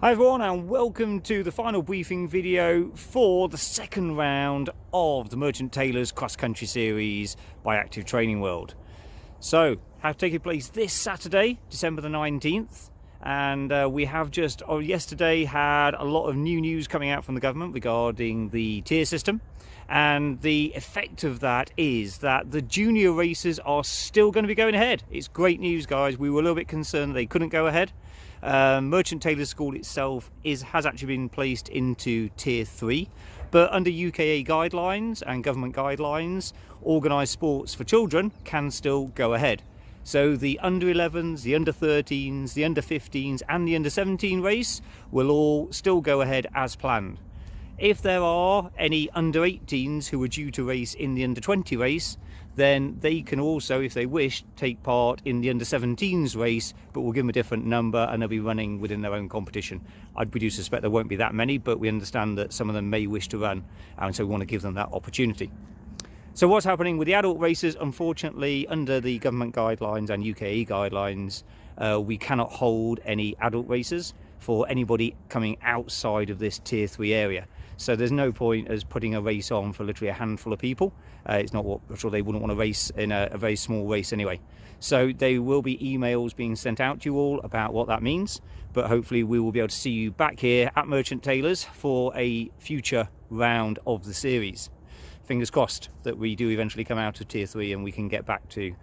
Hi everyone, and welcome to the final briefing video for the second round of the Merchant Taylors Cross Country Series by Active Training World. So, have taken place this Saturday, December the 19th, and we have just yesterday had a lot of new news coming out from the government regarding the tier system, and the effect of that is that the junior races are still going to be going ahead. It's great news, guys. We were a little bit concerned they couldn't go ahead. Merchant Taylors School itself has actually been placed into tier 3, but under UKA guidelines and government guidelines, organised sports for children can still go ahead. So the under 11s, the under 13s, the under 15s and the under 17 race will all still go ahead as planned. If there are any under 18s who are due to race in the under 20 race, then they can also, if they wish, take part in the under 17s race, but we'll give them a different number and they'll be running within their own competition. I do suspect there won't be that many, but we understand that some of them may wish to run, and so we want to give them that opportunity. So what's happening with the adult races? Unfortunately, under the government guidelines and UKE guidelines, we cannot hold any adult races for anybody coming outside of this tier 3 area. So there's no point as putting a race on for literally a handful of people. It's not what, I'm sure they wouldn't want to race in a very small race anyway. So there will be emails being sent out to you all about what that means, but hopefully we will be able to see you back here at Merchant Taylors for a future round of the series. Fingers crossed that we do eventually come out of tier 3 and we can get back to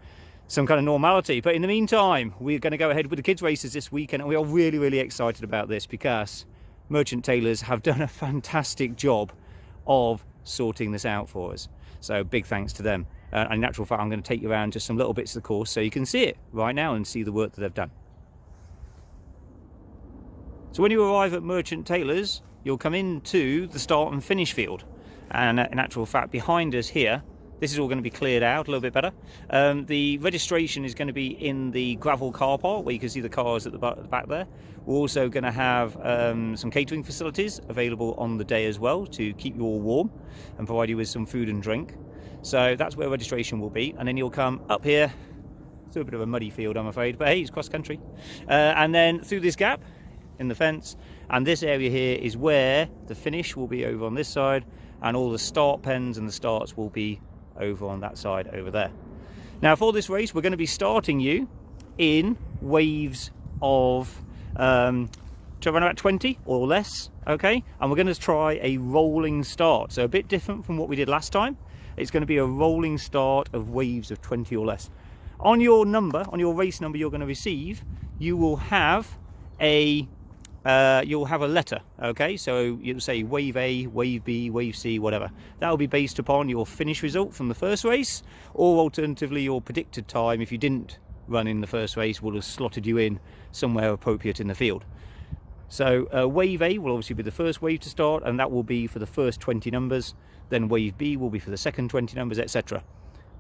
some kind of normality. But in the meantime, we're going to go ahead with the kids races this weekend, and we are really excited about this because Merchant Taylors have done a fantastic job of sorting this out for us. So big thanks to them. And in actual fact, I'm going to take you around just some little bits of the course so you can see it right now and see the work that they've done. So when you arrive at Merchant Taylors, you'll come into the start and finish field. And in actual fact, behind us here, this is all going to be cleared out a little bit better. The registration is going to be in the gravel car park where you can see the cars at the back there. We're also going to have some catering facilities available on the day as well to keep you all warm and provide you with some food and drink. So that's where registration will be. And then you'll come up here through a bit of a muddy field, I'm afraid, but hey, it's cross country. And then through this gap in the fence. And this area here is where the finish will be over on this side, and all the start pens and the starts will be over on that side over there. Now for this race, we're going to be starting you in waves of around about 20 or less, okay? And we're going to try a rolling start, so a bit different from what we did last time. It's going to be a rolling start of waves of 20 or less. On your number, on your race number you're going to receive, you will have a letter, okay? So you'll say wave A, wave B, wave C, whatever. That will be based upon your finish result from the first race, or alternatively your predicted time. If you didn't run in the first race, we'll have slotted you in somewhere appropriate in the field. So wave A will obviously be the first wave to start, and that will be for the first 20 numbers. Then wave B will be for the second 20 numbers, etc.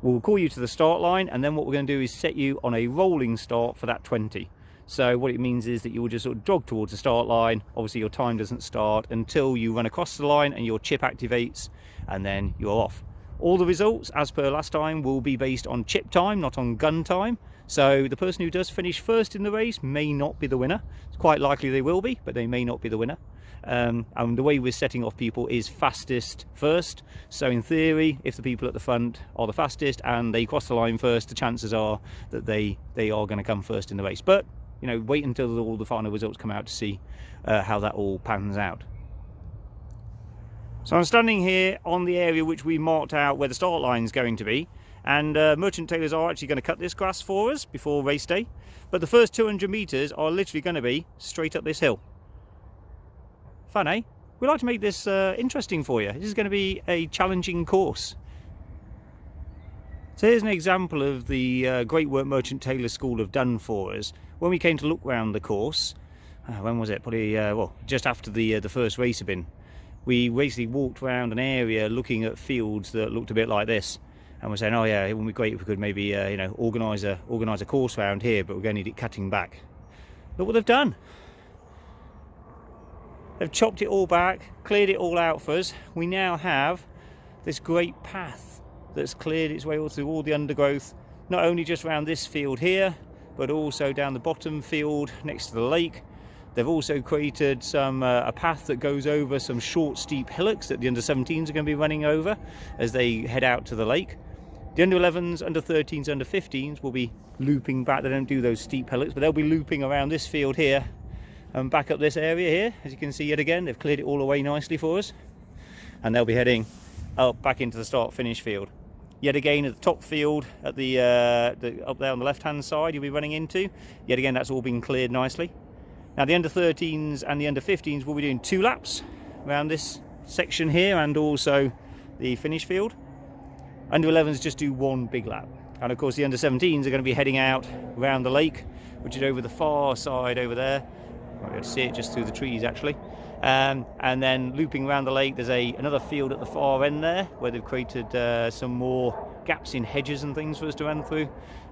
We'll call you to the start line, and then what we're going to do is set you on a rolling start for that 20. So what it means is that you will just sort of jog towards the start line. Obviously your time doesn't start until you run across the line and your chip activates, and then you're off. All the results, as per last time, will be based on chip time, not on gun time. So the person who does finish first in the race may not be the winner. It's quite likely they will be, but they may not be the winner. And the way we're setting off people is fastest first. So in theory, if the people at the front are the fastest and they cross the line first, the chances are that they are going to come first in the race. But you know, wait until all the final results come out to see how that all pans out. So I'm standing here on the area which we marked out where the start line is going to be, and Merchant Taylors are actually going to cut this grass for us before race day, but the first 200 metres are literally going to be straight up this hill. Fun, eh? We like to make this interesting for you. This is going to be a challenging course. So here's an example of the great work Merchant Taylors School have done for us. When we came to look round the course, when was it? Probably well, just after the first race had been. We basically walked around an area looking at fields that looked a bit like this, and we're saying, oh yeah, it would be great if we could maybe you know, organise a course around here, but we're going to need it cutting back. Look what they've done. They've chopped it all back, cleared it all out for us. We now have this great path that's cleared its way all through all the undergrowth, not only just around this field here, but also down the bottom field next to the lake. They've also created some a path that goes over some short steep hillocks that the under-17s are going to be running over as they head out to the lake. The under-11s, under-13s, under-15s will be looping back. They don't do those steep hillocks, but they'll be looping around this field here and back up this area here. As you can see, yet again, they've cleared it all away nicely for us, and they'll be heading up back into the start-finish field. Yet again, at the top field, at the up there on the left-hand side, you'll be running into. Yet again, that's all been cleared nicely. Now, the under-13s and the under-15s will be doing 2 laps around this section here, and also the finish field. Under-11s just do 1 big lap, and of course, the under-17s are going to be heading out around the lake, which is over the far side over there. You might be able to see it just through the trees, actually. And then looping around the lake, there's another field at the far end there where they've created some more gaps in hedges and things for us to run through.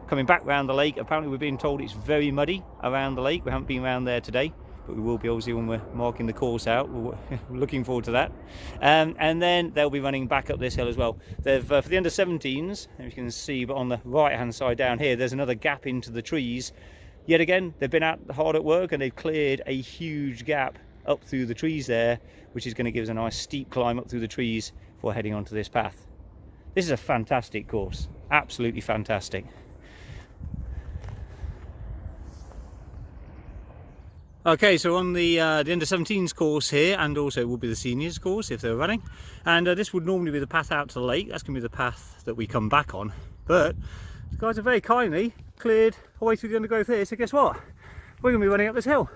Coming back around the lake, apparently we're being told it's very muddy around the lake. We haven't been around there today, but we will be obviously when we're marking the course out. We're looking forward to that. And then they'll be running back up this hill as well. They've for the under-17s, as you can see, but on the right hand side down here, there's another gap into the trees. Yet again, they've been out hard at work and they've cleared a huge gap up through the trees there, which is going to give us a nice steep climb up through the trees for heading onto this path. This is a fantastic course, absolutely fantastic. Okay, so on the under-17s course here, and also will be the seniors course if they're running, and this would normally be the path out to the lake. That's going to be the path that we come back on, but the guys have very kindly cleared a way through the undergrowth here, so guess what? We're going to be running up this hill.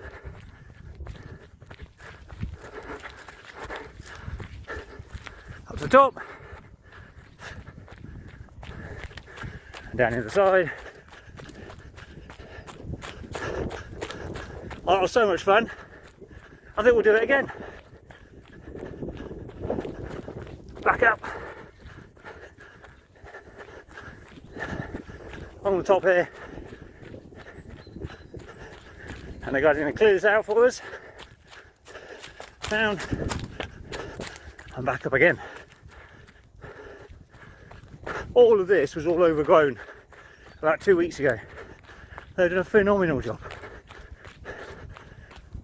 Up to the top, down the other side. Oh, that was so much fun. I think we'll do it again. Back up. On the top here. And the guy's going to clear this out for us. Down. And back up again. All of this was all overgrown about 2 weeks ago. They did a phenomenal job.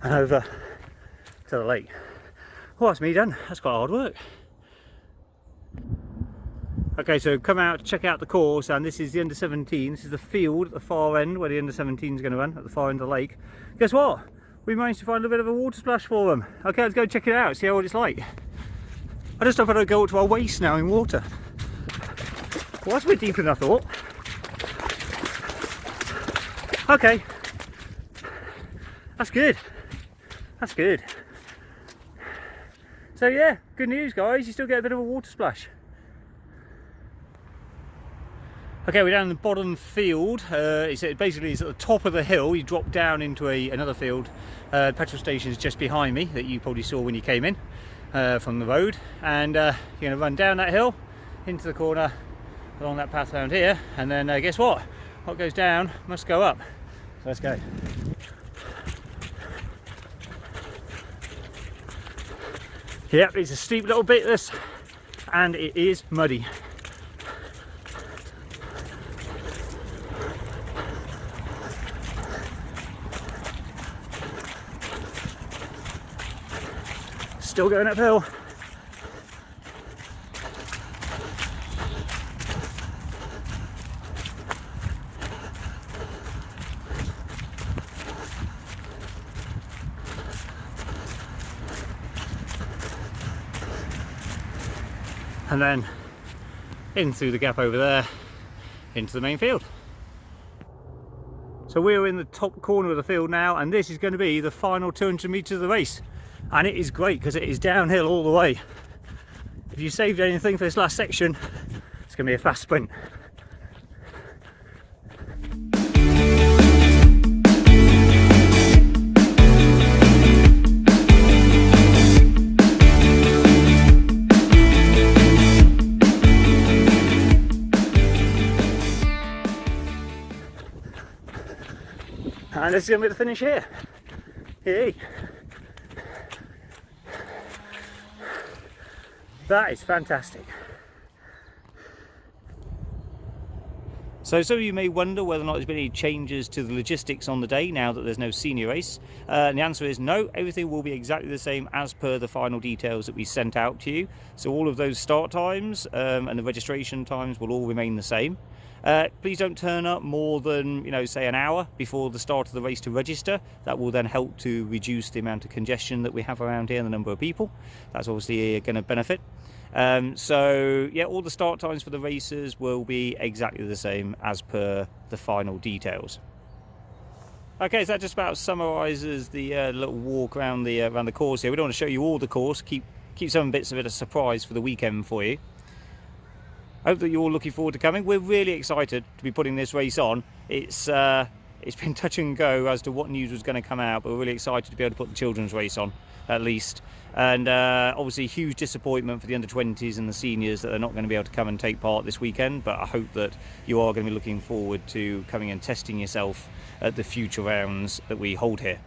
And over to the lake. Well, that's me done. That's quite hard work. Okay, so come out, check out the course, and this is the under-17. This is the field at the far end where the under-17 is going to run, at the far end of the lake. Guess what? We managed to find a bit of a water splash for them. Okay, let's go check it out, see what it's like. I just hope I don't go up to our waist now in water. Well, that's a bit deeper than I thought. Okay. That's good. That's good. So yeah, good news guys, you still get a bit of a water splash. Okay, we're down in the bottom field. It's at the top of the hill. You drop down into another field. The petrol station is just behind me, that you probably saw when you came in from the road. And you're going to run down that hill into the corner along that path around here. And then guess what? What goes down must go up. So let's go. Yep, it's a steep little bit this, and it is muddy. Still going uphill. And then in through the gap over there into the main field. So we're in the top corner of the field now, and this is going to be the final 200 metres of the race, and it is great because it is downhill all the way. If you saved anything for this last section, it's going to be a fast sprint. And this is going to be the finish here. Yay. That is fantastic. So some of you may wonder whether or not there's been any changes to the logistics on the day now that there's no senior race. And the answer is no, everything will be exactly the same as per the final details that we sent out to you. So all of those start times and the registration times will all remain the same. Please don't turn up more than, say an hour before the start of the race to register. That will then help to reduce the amount of congestion that we have around here and the number of people. That's obviously going to benefit. So yeah, all the start times for the races will be exactly the same as per the final details. Okay, so that just about summarises the little walk around the course here. We don't want to show you all the course, keep some bits of it a surprise for the weekend for you. Hope that you're all looking forward to coming. We're really excited to be putting this race on. It's been touch and go as to what news was going to come out, but we're really excited to be able to put the children's race on, at least. And obviously huge disappointment for the under-20s and the seniors that they're not going to be able to come and take part this weekend, but I hope that you are going to be looking forward to coming and testing yourself at the future rounds that we hold here.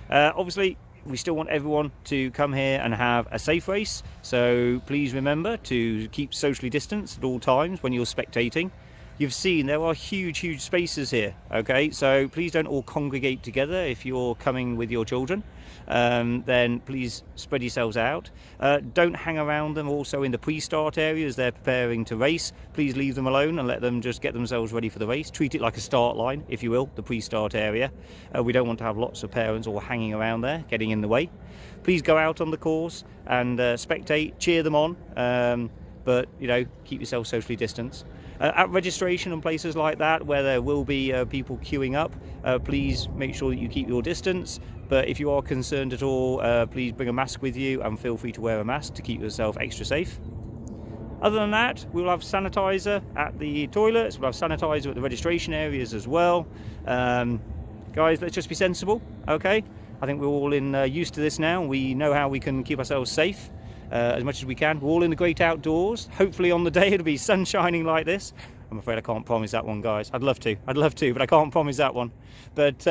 Obviously, we still want everyone to come here and have a safe race, so please remember to keep socially distanced at all times when you're spectating. You've seen there are huge spaces here, okay, so please don't all congregate together. If you're coming with your children, then please spread yourselves out. Don't hang around them also in the pre-start areas. They're preparing to race. Please leave them alone and let them just get themselves ready for the race. Treat it like a start line, if you will, the pre-start area. We don't want to have lots of parents all hanging around there getting in the way. Please go out on the course and spectate, cheer them on, but keep yourself socially distanced. At registration and places like that where there will be people queuing up, please make sure that you keep your distance. But if you are concerned at all, please bring a mask with you and feel free to wear a mask to keep yourself extra safe. Other than that, we'll have sanitizer at the toilets, we'll have sanitizer at the registration areas as well. Guys, let's just be sensible, okay? I think we're all used to this now. We know how we can keep ourselves safe. As much as we can. We're all in the great outdoors. Hopefully on the day it'll be sun shining like this. I'm afraid I can't promise that one, guys. I'd love to, but I can't promise that one. But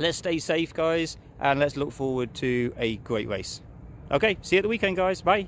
let's stay safe, guys, and let's look forward to a great race. Okay, see you at the weekend, guys. Bye.